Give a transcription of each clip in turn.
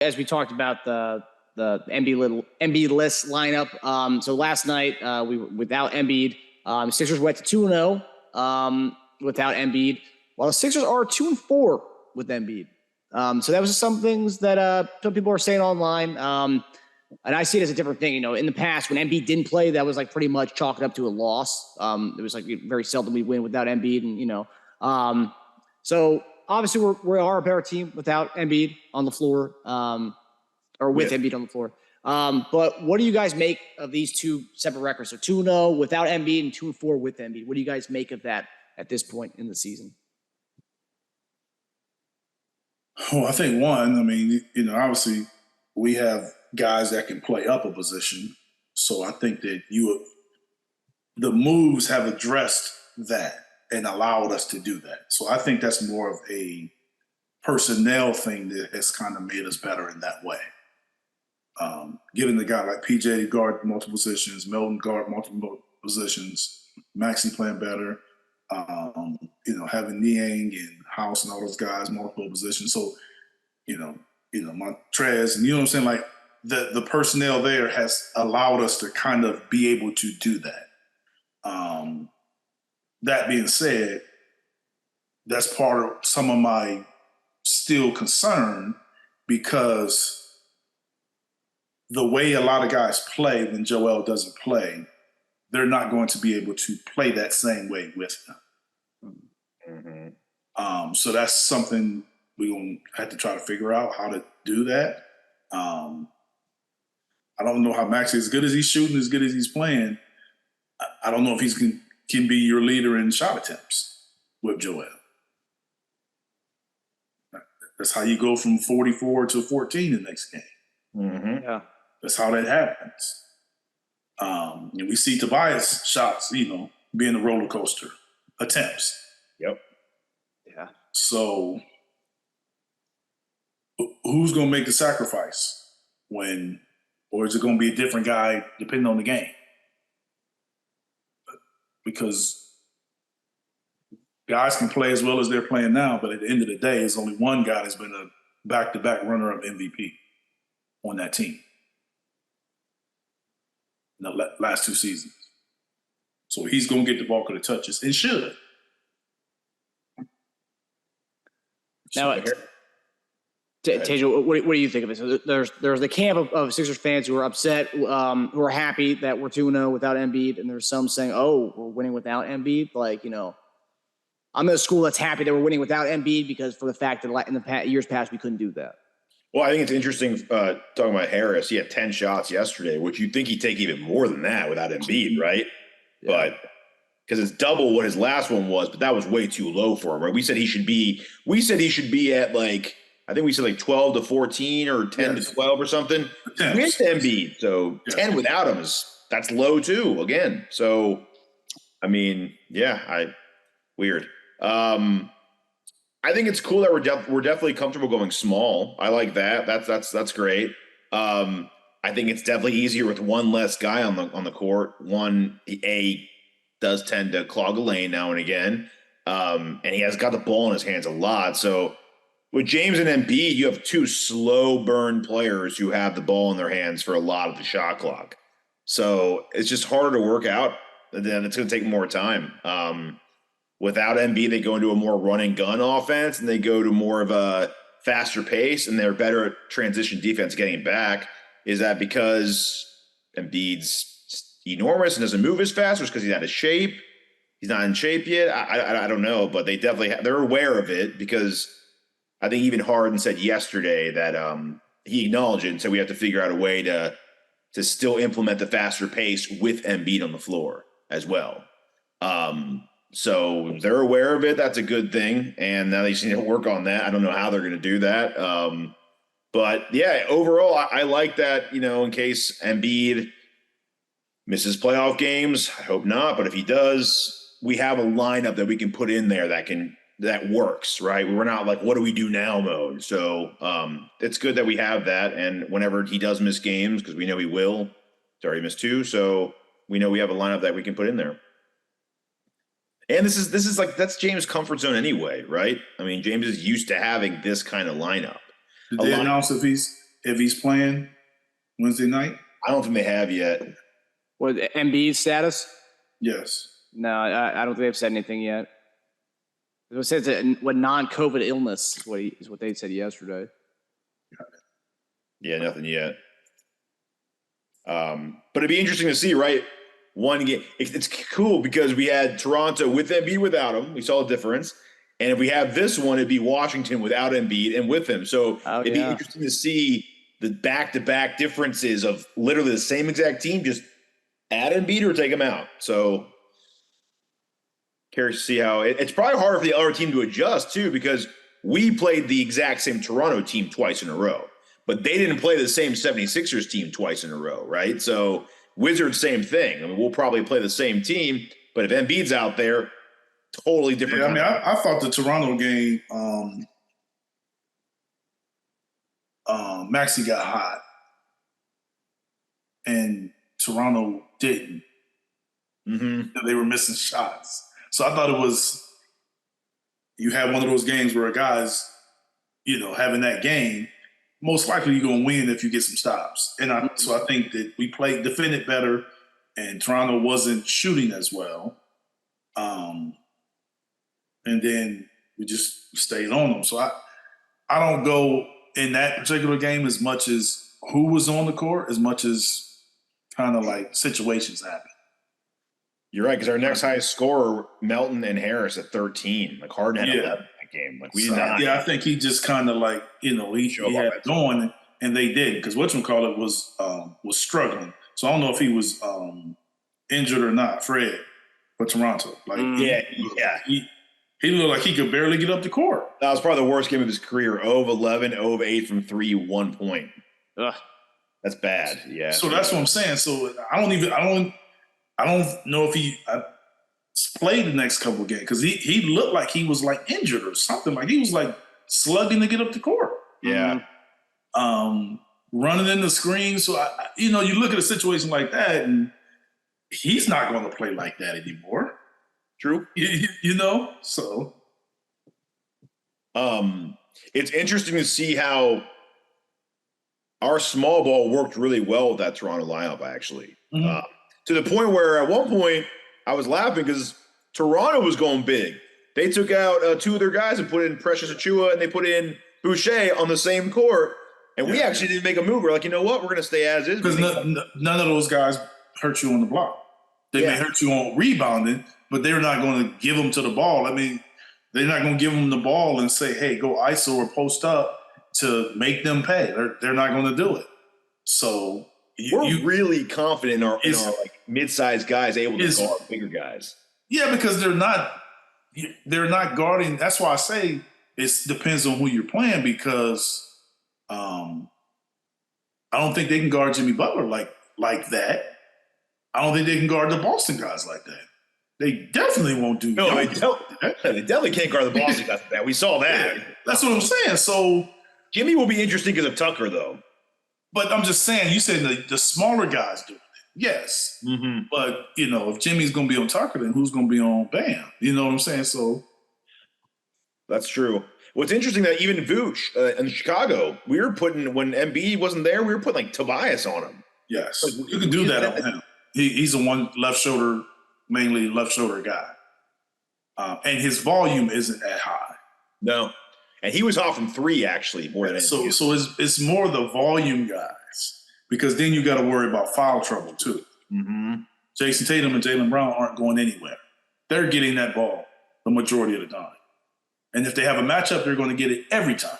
as we talked about the Embiid list lineup. So last night we were without Embiid. Sixers went to 2-0 without Embiid, while the Sixers are 2-4 with Embiid. So that was just some things that some people are saying online. And I see it as a different thing. You know, in the past when Embiid didn't play, that was like pretty much chalked up to a loss. It was like very seldom we win without Embiid, and so obviously we are a better team without Embiid on the floor, or with Embiid on the floor. But what do you guys make of these two separate records? So 2-0 without Embiid and 2-4 with Embiid. What do you guys make of that at this point in the season? Well, I think one, obviously we have guys that can play up a position. So I think that the moves have addressed that and allowed us to do that. So I think that's more of a personnel thing that has kind of made us better in that way. Getting the guy like PJ to guard multiple positions, Melton guard multiple positions, Maxey playing better, having Niang and House and all those guys, multiple positions. So, my Trez, and you know what I'm saying? Like the personnel there has allowed us to kind of be able to do that. That being said, that's part of some of my still concern, because the way a lot of guys play when Joel doesn't play, they're not going to be able to play that same way with him. Mm-hmm. So that's something we're going to have to try to figure out how to do that. I don't know how Maxey, as good as he's shooting, as good as he's playing, I don't know if he can be your leader in shot attempts with Joel. That's how you go from 44 to 14 the next game. Mm-hmm. Yeah. That's how that happens. And we see Tobias shots, being a roller coaster attempts. Yep. Yeah. So who's going to make the sacrifice or is it going to be a different guy depending on the game? Because guys can play as well as they're playing now, but at the end of the day, there's only one guy that's been a back-to-back runner-up MVP on that team in the last 2 seasons. So he's going to get the bulk of the touches and should. Now, Teja, what do you think of it? So there's the camp of Sixers fans who are upset, who are happy that we're 2-0 without Embiid, and there's some saying, "Oh, we're winning without Embiid." Like, I'm in a school that's happy that we're winning without Embiid because for the fact that in the years past we couldn't do that. Well, I think it's interesting talking about Harris. He had 10 shots yesterday, which you'd think he'd take even more than that without Embiid, right? Yeah. But because it's double what his last one was, but that was way too low for him, right? We said he should be at I think we said 12 to 14 or 10 to 12 or something with Embiid. So 10 without him that's low too, again. So, weird. I think it's cool that we're definitely comfortable going small. I like that. That's great. I think it's definitely easier with one less guy on the court. One does tend to clog a lane now and again, and he has got the ball in his hands a lot. So with James and Embiid, you have two slow burn players who have the ball in their hands for a lot of the shot clock. So it's just harder to work out. And then it's going to take more time. Without Embiid, they go into a more run and gun offense, and they go to more of a faster pace, and they're better at transition defense getting back. Is that because Embiid's enormous and doesn't move as fast, or because he's out of shape? He's not in shape yet. I don't know, but they're aware of it, because I think even Harden said yesterday that he acknowledged it and said we have to figure out a way to still implement the faster pace with Embiid on the floor as well. So they're aware of it. That's a good thing. And now they just need to work on that. I don't know how they're going to do that. But yeah, overall, I like that, in case Embiid misses playoff games. I hope not. But if he does, we have a lineup that we can put in there that works, right? We're not like, what do we do now mode. So it's good that we have that. And whenever he does miss games, because we know he will, he's already missed 2. So we know we have a lineup that we can put in there. And this is that's James' comfort zone anyway, right? James is used to having this kind of lineup. Did they announce if he's if he's playing Wednesday night? I don't think they have yet. What, Embiid's status? Yes. No, I don't think they've said anything yet. It says what non-COVID illness is what they said yesterday. Yeah, nothing yet. But it'd be interesting to see, right? One game. It's cool because we had Toronto with Embiid without him. We saw a difference. And if we have this one, it'd be Washington without Embiid and with him. So it'd be interesting to see the back-to-back differences of literally the same exact team, just add Embiid or take him out. So curious to see how it's probably harder for the other team to adjust too, because we played the exact same Toronto team twice in a row, but they didn't play the same 76ers team twice in a row, right? So Wizards, same thing. I mean, we'll probably play the same team, but if Embiid's out there, totally different. Yeah, I mean, I thought the Toronto game, Maxey got hot, and Toronto didn't. Mm-hmm. They were missing shots. So I thought it was, you had one of those games where a guy's, having that game, most likely you're going to win if you get some stops. And so I think that we defended better, and Toronto wasn't shooting as well. And then we just stayed on them. So I don't go in that particular game as much as who was on the court, as much as kind of like situations happen. You're right, because our next highest scorer, Melton and Harris at 13. Like Harden had 11 in that game. Like we did not. Yeah, I think he just kind of like, he had it going, and they did, because whatchamacallit was struggling. So I don't know if he was injured or not, Fred, for Toronto. Like he looked like he could barely get up the court. That was probably the worst game of his career. 0 of 11, 0 of 8 from 3, 1 point. Ugh. That's bad. Yeah. So that's what I'm saying. So I don't know if he played the next couple of games, because he looked like he was like injured or something. Like he was like slugging to get up the court. Yeah. Running in the screen. So you look at a situation like that, and he's not going to play like that anymore. True. So. It's interesting to see how our small ball worked really well with that Toronto lineup, actually. Mm-hmm. To the point where at one point I was laughing because Toronto was going big. They took out 2 of their guys and put in Precious Achiuwa, and they put in Boucher on the same court. And we actually didn't make a move. We're like, you know what? We're going to stay as is. Because none of those guys hurt you on the block. They may hurt you on rebounding, but they're not going to give them to the ball. I mean, they're not going to give them the ball and say, hey, go ISO or post up to make them pay. They're not going to do it. So we're really confident in our like mid-sized guys able to guard bigger guys. Yeah, because they're not guarding. That's why I say it depends on who you're playing, because I don't think they can guard Jimmy Butler like that. I don't think they can guard the Boston guys like that. They definitely won't do. No, they definitely can't guard the Boston guys like that. We saw that. Yeah, that's what I'm saying. So Jimmy will be interesting because of Tucker, though. But I'm just saying, you said the smaller guys doing it. Yes. Mm-hmm. But, if Jimmy's going to be on Tucker, then who's going to be on Bam? You know what I'm saying? So. That's true. What's interesting that even Vooch in Chicago, we were putting, when Embiid wasn't there, we were putting like Tobias on him. Yes. Like, you can do that on him. He's a one mainly left shoulder guy. And his volume isn't that high. No. And he was off from 3, actually, more than anything. So it's more the volume guys, because then you got to worry about foul trouble too. Mm-hmm. Jason Tatum and Jaylen Brown aren't going anywhere. They're getting that ball the majority of the time. And if they have a matchup, they're going to get it every time.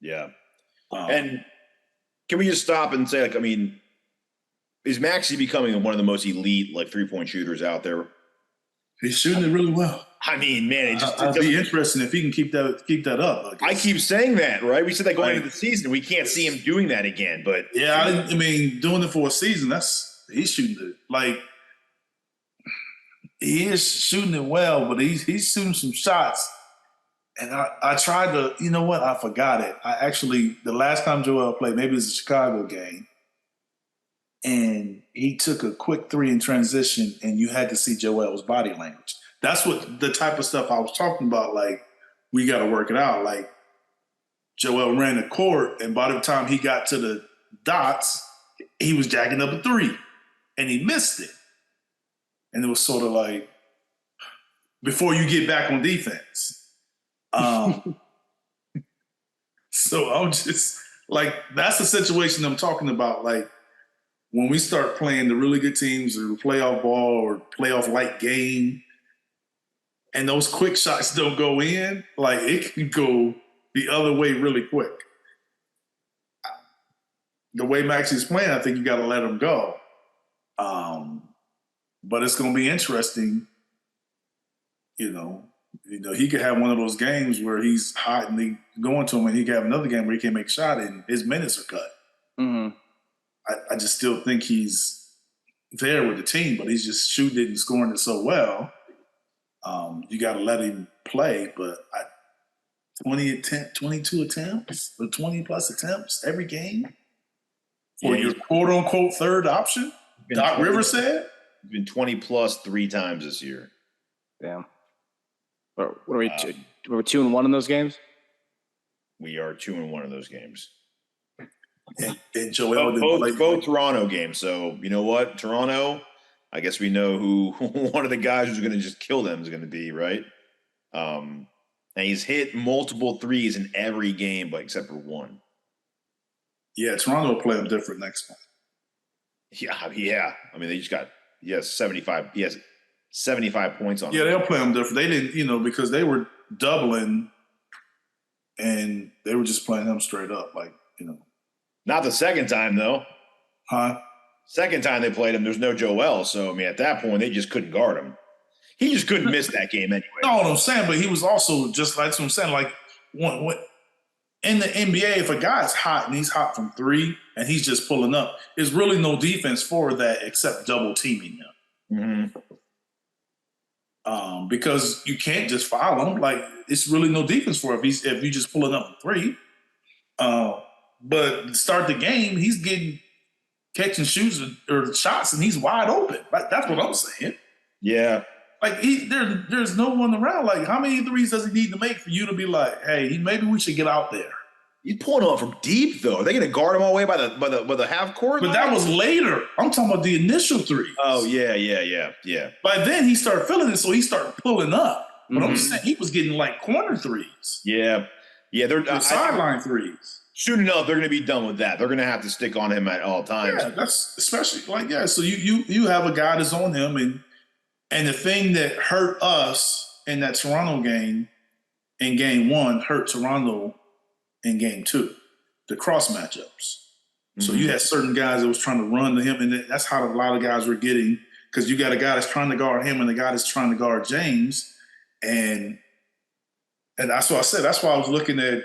Yeah. And can we just stop and say, is Maxey becoming one of the most elite, three-point shooters out there? He's shooting it really well. I mean, man, it'd be interesting if he can keep that up. I keep saying that, right? We said that going into the season. We can't see him doing that again, but yeah, doing it for a season, he's shooting it he is shooting it well, but he's shooting some shots. And I tried to, I forgot it. The last time Joel played, maybe it was a Chicago game, and he took a quick 3 in transition, and you had to see Joel's body language. That's what the type of stuff I was talking about. Like, we got to work it out. Like, Joel ran the court, and by the time he got to the dots, he was jacking up a three, and he missed it. And it was sort of like, before you get back on defense. So I'm just like, that's the situation I'm talking about. Like, when we start playing the really good teams or playoff ball or playoff-like game, and those quick shots don't go in, like, it can go the other way really quick. The way Maxey's playing, I think you got to let him go. But it's going to be interesting. You know, he could have one of those games where he's hot and they going to him, and he could have another game where he can't make a shot and his minutes are cut. Mm-hmm. I just still think he's there with the team, but he's just shooting it and scoring it so well. You got to let him play, but 22 attempts or 20-plus attempts every game for your quote-unquote third option, Doc Rivers said? He's been 20-plus 3 times this year. Damn. What are we? We're 2-1 in those games. We are 2-1 in those games. And Joel both Toronto games. So you know what, Toronto. I guess we know who one of the guys who's going to just kill them is going to be, right? And he's hit multiple threes in every game, but except for one. Yeah, Toronto will play them different next one. Yeah. I mean, he has 75 points on. Yeah, they'll play them different. They didn't, because they were doubling, and they were just playing them straight up, Not the second time though. Huh? Second time they played him, there's no Joel. So, I mean, at that point, they just couldn't guard him. He just couldn't miss that game anyway. No, what I'm saying, but he was also just like, that's what I'm saying, like, in the NBA, if a guy's hot and he's hot from three and he's just pulling up, there's really no defense for that except double teaming him. Mm-hmm. Because you can't just foul him. Like, it's really no defense for if you just pulling up from three. But to start the game, he's getting catching shoots or shots, and he's wide open. Like, that's what I'm saying. Yeah. Like, there's no one around. Like, how many threes does he need to make for you to be like, hey, maybe we should get out there? He's pulling up from deep, though. Are they going to guard him all the way by the half court? But that was later. I'm talking about the initial threes. Oh, yeah. By then, he started feeling it, so he started pulling up. But I'm saying he was getting, like, corner threes. Yeah. They're sideline threes. Soon enough, they're going to be done with that. They're going to have to stick on him at all times. Yeah, that's especially so you have a guy that's on him, and the thing that hurt us in that Toronto game in game one hurt Toronto in game two, the cross matchups. Mm-hmm. So you had certain guys that was trying to run to him, and that's how a lot of guys were getting, because you got a guy that's trying to guard him and a guy that's trying to guard James, and that's what I said. That's why I was looking at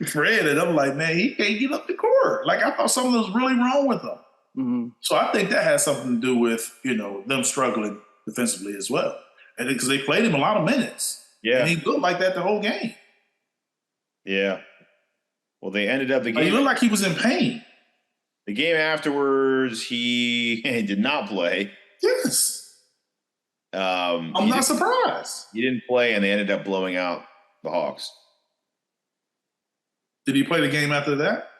Fred, and I'm like, man, he can't get up the court. Like, I thought something was really wrong with him. Mm-hmm. So I think that has something to do with, them struggling defensively as well. And because they played him a lot of minutes. Yeah. And he looked like that the whole game. Yeah. Well, they ended up the game. He looked like he was in pain. The game afterwards, he did not play. Yes. I'm not surprised. He didn't play, and they ended up blowing out the Hawks. Did he play the game after that?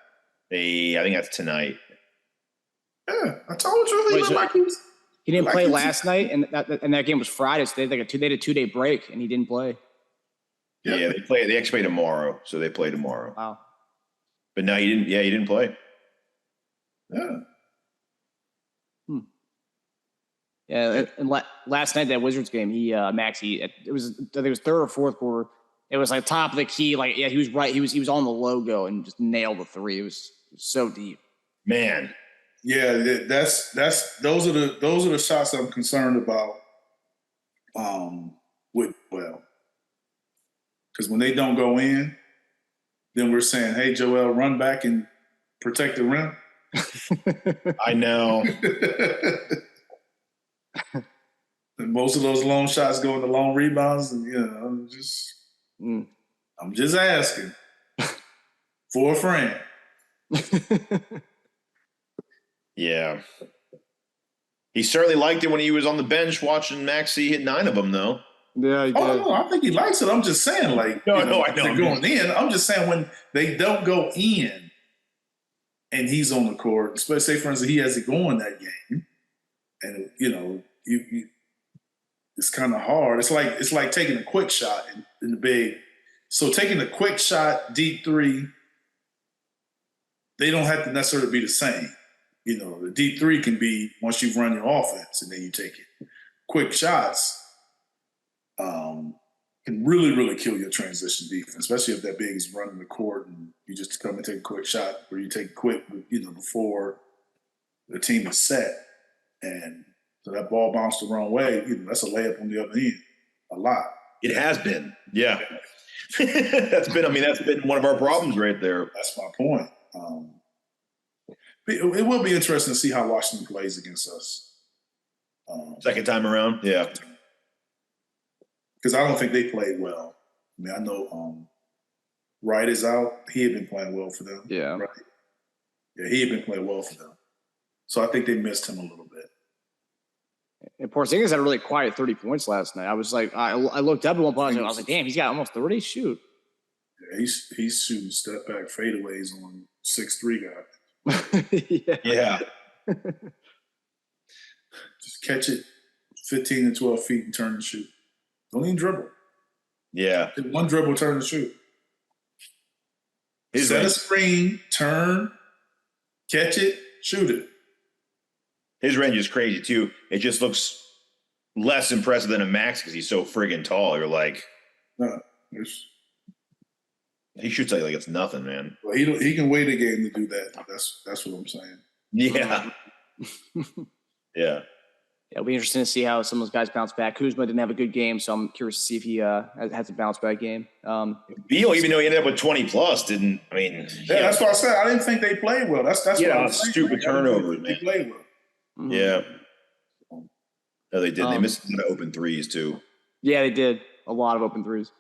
I think that's tonight. Yeah, I told you. He didn't play last night, and that game was Friday, so they had a 2-day break, and he didn't play. Yeah, they actually play tomorrow, so they play tomorrow. Wow. But no, he didn't. Yeah, he didn't play. Yeah. Yeah, and last night that Wizards game, Maxey, I think it was third or fourth quarter. It was like top of the key, he was right. He was on the logo and just nailed the three. It was so deep. Man. Yeah, those are the shots I'm concerned about. Because when they don't go in, then we're saying, hey, Joel, run back and protect the rim. I know. And most of those long shots go into long rebounds, and I'm just asking for a friend. Yeah. He certainly liked it when he was on the bench watching Maxey hit 9 of them, though. Yeah, he did. Oh, no, I think he likes it. I'm just saying, like, No, you know, I know. they're going in. I'm just saying when they don't go in and he's on the court, especially, say, for instance, he has it going that game, and, you know, you it's kind of hard. It's like taking a quick shot in the big. So taking a quick shot, deep three, they don't have to necessarily be the same. You know, the deep three can be once you've run your offense and then you take it. Quick shots can really, really kill your transition defense, especially if that big is running the court and you just come and take a quick shot where you take quick, you know, before the team is set. And so that ball bounced the wrong way, you know, that's a layup on the other end a lot. It has been. Yeah. that's been one of our problems right there. That's my point. It will be interesting to see how Washington plays against us. Second time around? Yeah. Because I don't think they played well. I mean, I know Wright is out. He had been playing well for them. Yeah. Right. Yeah, he had been playing well for them. So I think they missed him a little bit. And Porzingis had a really quiet 30 points last night. I was like, I looked up at one point, I was like, damn, he's got almost 30. Shoot. Yeah, he's shooting step back fadeaways on 6'3" guy. Yeah. Just catch it 15 and 12 feet and turn and shoot. Don't even dribble. Yeah. One dribble, turn and shoot. Set a screen, turn, catch it, shoot it. His range is crazy too. It just looks less impressive than a Max because he's so friggin' tall. You're like, he shoots like it's nothing, man. Well, he can wait a game to do that. That's what I'm saying. Yeah. Yeah. It'll be interesting to see how some of those guys bounce back. Kuzma didn't have a good game, so I'm curious to see if he has a bounce back game. Beal, even though he ended up with 20 plus, didn't. I mean, yeah, that's what I said. I didn't think they played well. That's what I'm saying. Stupid turnovers, man. They played well. Mm-hmm. Yeah. No, they did. They missed a lot of open threes too. Yeah, they did. A lot of open threes.